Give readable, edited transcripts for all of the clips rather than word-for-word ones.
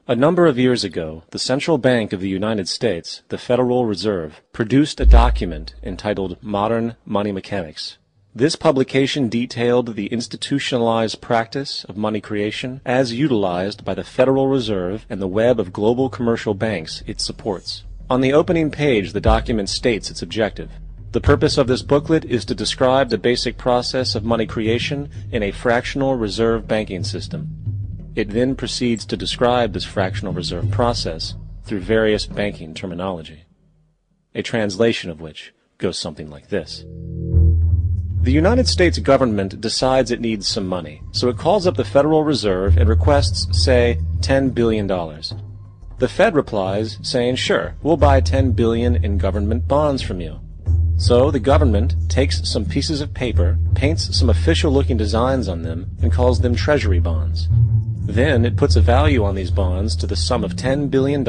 A number of years ago, the Central Bank of the United States, the Federal Reserve, produced a document entitled Modern Money Mechanics. This publication detailed the institutionalized practice of money creation as utilized by the Federal Reserve and the web of global commercial banks it supports. On the opening page, the document states its objective. The purpose of this booklet is to describe the basic process of money creation in a fractional reserve banking system. It then proceeds to describe this fractional reserve process through various banking terminology, a translation of which goes something like this. The United States government decides it needs some money, so it calls up the Federal Reserve and requests, say, $10 billion. The Fed replies, saying, sure, we'll buy $10 billion in government bonds from you. So the government takes some pieces of paper, paints some official-looking designs on them, and calls them treasury bonds. Then it puts a value on these bonds to the sum of $10 billion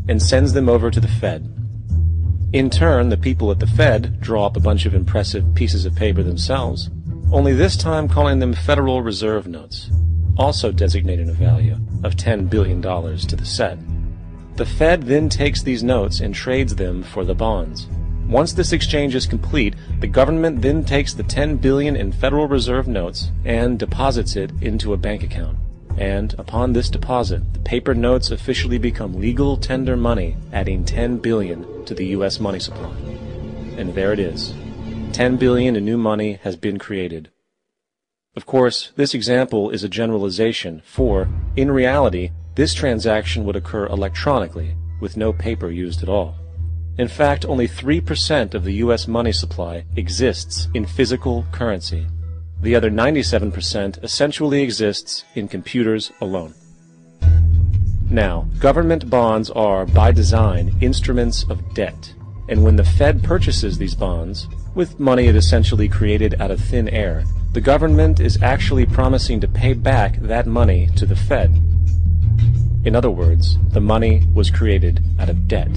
and sends them over to the Fed. In turn, the people at the Fed draw up a bunch of impressive pieces of paper themselves, only this time calling them Federal Reserve notes, also designating a value of $10 billion to the Fed. The Fed then takes these notes and trades them for the bonds. Once this exchange is complete, the government then takes the $10 billion in Federal Reserve notes and deposits it into a bank account. And upon this deposit, the paper notes officially become legal tender money, adding $10 billion to the U.S. money supply. And there it is. $10 billion in new money has been created. Of course, this example is a generalization, for, in reality, this transaction would occur electronically, with no paper used at all. In fact, only 3% of the U.S. money supply exists in physical currency. The other 97% essentially exists in computers alone. Now, government bonds are, by design, instruments of debt. And when the Fed purchases these bonds, with money it essentially created out of thin air, the government is actually promising to pay back that money to the Fed. In other words, the money was created out of debt.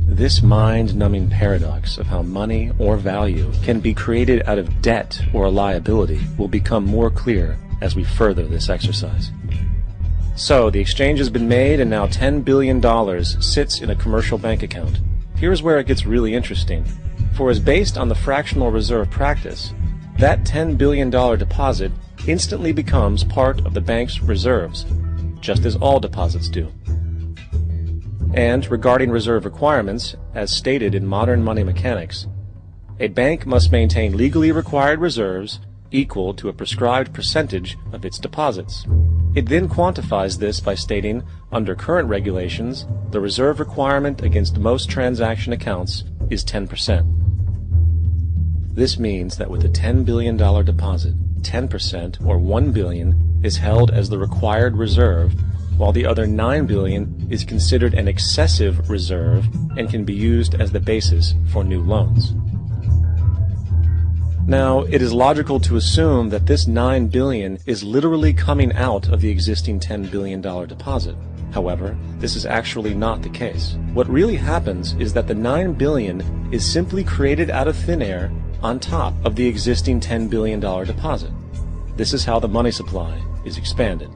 This mind-numbing paradox of how money or value can be created out of debt or a liability will become more clear as we further this exercise. So, the exchange has been made and now $10 billion sits in a commercial bank account. Here's where it gets really interesting. For as based on the fractional reserve practice, that $10 billion deposit instantly becomes part of the bank's reserves, just as all deposits do. And regarding reserve requirements, as stated in Modern Money Mechanics, a bank must maintain legally required reserves equal to a prescribed percentage of its deposits. It then quantifies this by stating, under current regulations, the reserve requirement against most transaction accounts is 10%. This means that with a $10 billion deposit, 10% or $1 billion is held as the required reserve, while the other $9 billion is considered an excessive reserve and can be used as the basis for new loans. Now, it is logical to assume that this $9 billion is literally coming out of the existing $10 billion deposit. However, this is actually not the case. What really happens is that the $9 billion is simply created out of thin air on top of the existing $10 billion deposit. This is how the money supply is expanded.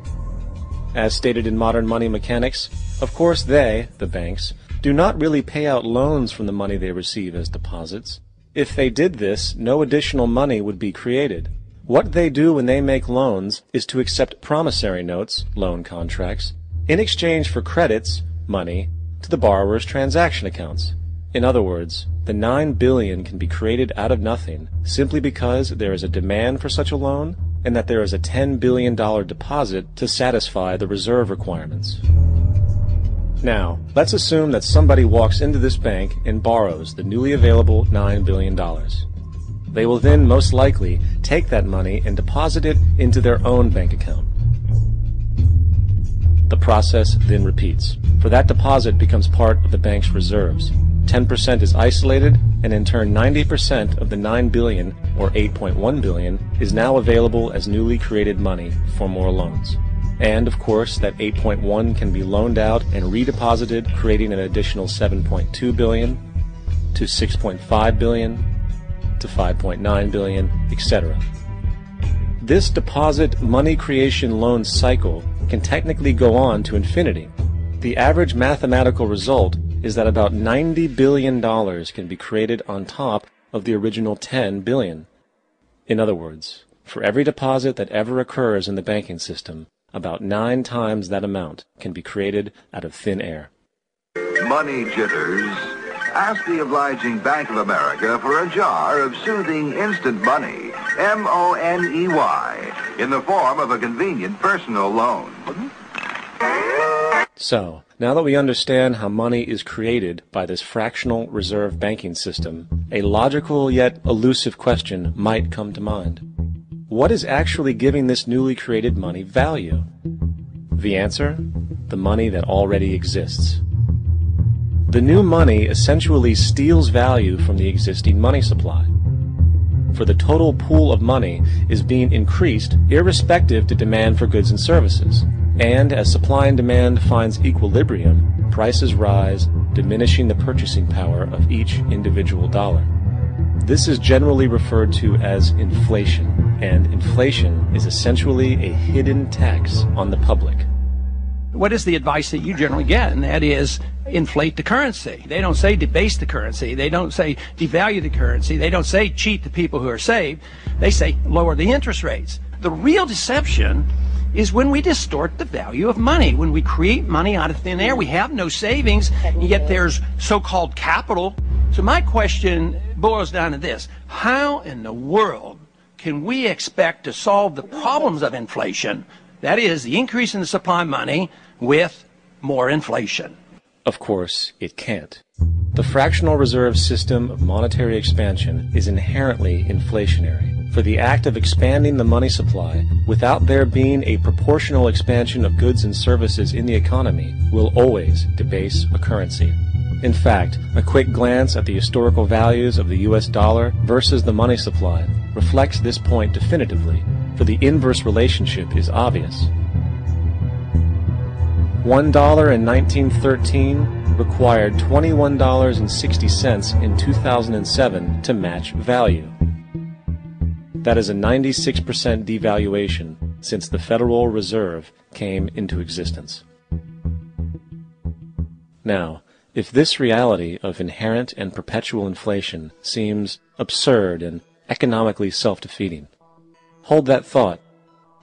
As stated in Modern Money Mechanics, of course they, the banks, do not really pay out loans from the money they receive as deposits. If they did this, no additional money would be created. What they do when they make loans is to accept promissory notes, loan contracts, in exchange for credits, money, to the borrower's transaction accounts. In other words, the $9 billion can be created out of nothing simply because there is a demand for such a loan and that there is a $10 billion deposit to satisfy the reserve requirements. Now, let's assume that somebody walks into this bank and borrows the newly available $9 billion. They will then most likely take that money and deposit it into their own bank account. The process then repeats, for that deposit becomes part of the bank's reserves. 10% is isolated, and in turn 90% of the $9 billion, or $8.1 billion, is now available as newly created money for more loans. And, of course, that 8.1 can be loaned out and redeposited, creating an additional 7.2 billion, to 6.5 billion, to 5.9 billion, etc. This deposit money creation loan cycle can technically go on to infinity. The average mathematical result is that about $90 billion can be created on top of the original $10 billion. In other words, for every deposit that ever occurs in the banking system, about 9 times that amount can be created out of thin air. Money jitters? Ask the obliging Bank of America for a jar of soothing instant money, M-O-N-E-Y, in the form of a convenient personal loan. So, now that we understand how money is created by this fractional reserve banking system, a logical yet elusive question might come to mind. What is actually giving this newly created money value? The answer? The money that already exists. The new money essentially steals value from the existing money supply. For the total pool of money is being increased irrespective to demand for goods and services. And as supply and demand finds equilibrium, prices rise, diminishing the purchasing power of each individual dollar. This is generally referred to as inflation, and inflation is essentially a hidden tax on the public. What is the advice that you generally get? And that is inflate the currency. They don't say debase the currency. They don't say devalue the currency. They don't say cheat the people who are saved. They say lower the interest rates. The real deception is when we distort the value of money. When we create money out of thin air, we have no savings, and yet there's so-called capital. So my question boils down to this. How in the world can we expect to solve the problems of inflation, that is, the increase in the supply of money, with more inflation? Of course, it can't. The fractional reserve system of monetary expansion is inherently inflationary. For the act of expanding the money supply, without there being a proportional expansion of goods and services in the economy, will always debase a currency. In fact, a quick glance at the historical values of the US dollar versus the money supply reflects this point definitively, for the inverse relationship is obvious. $1 in 1913 required $21.60 in 2007 to match value. That is a 96% devaluation since the Federal Reserve came into existence. Now, if this reality of inherent and perpetual inflation seems absurd and economically self-defeating, hold that thought,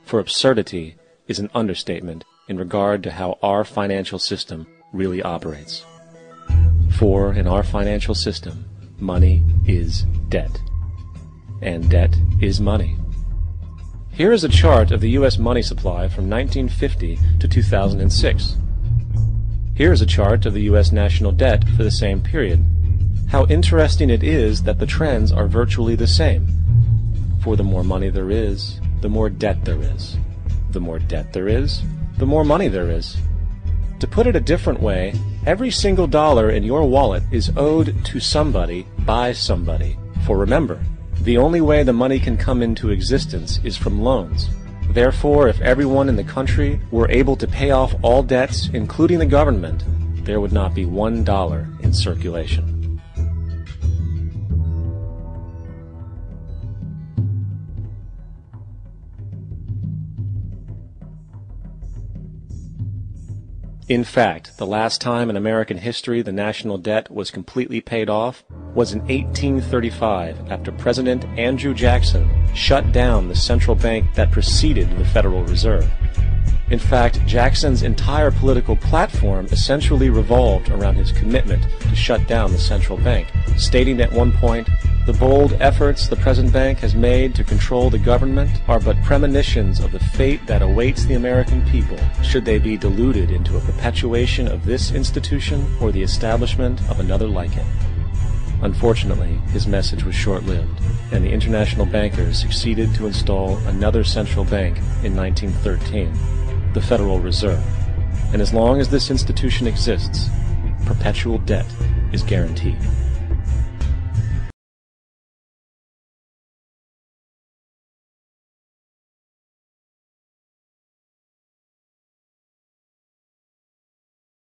for absurdity is an understatement in regard to how our financial system really operates. For in our financial system, money is debt. And debt is money. Here is a chart of the U.S. money supply from 1950 to 2006. Here is a chart of the U.S. national debt for the same period. How interesting it is that the trends are virtually the same. For the more money there is, the more debt there is. The more debt there is, the more money there is. To put it a different way, every single dollar in your wallet is owed to somebody by somebody. For remember, the only way the money can come into existence is from loans. Therefore, if everyone in the country were able to pay off all debts, including the government, there would not be $1 in circulation. In fact, the last time in American history the national debt was completely paid off was in 1835 after President Andrew Jackson shut down the central bank that preceded the Federal Reserve. In fact, Jackson's entire political platform essentially revolved around his commitment to shut down the central bank, stating at one point, "The bold efforts the present bank has made to control the government are but premonitions of the fate that awaits the American people should they be deluded into a perpetuation of this institution or the establishment of another like it." Unfortunately, his message was short-lived, and the international bankers succeeded to install another central bank in 1913, the Federal Reserve. And as long as this institution exists, perpetual debt is guaranteed.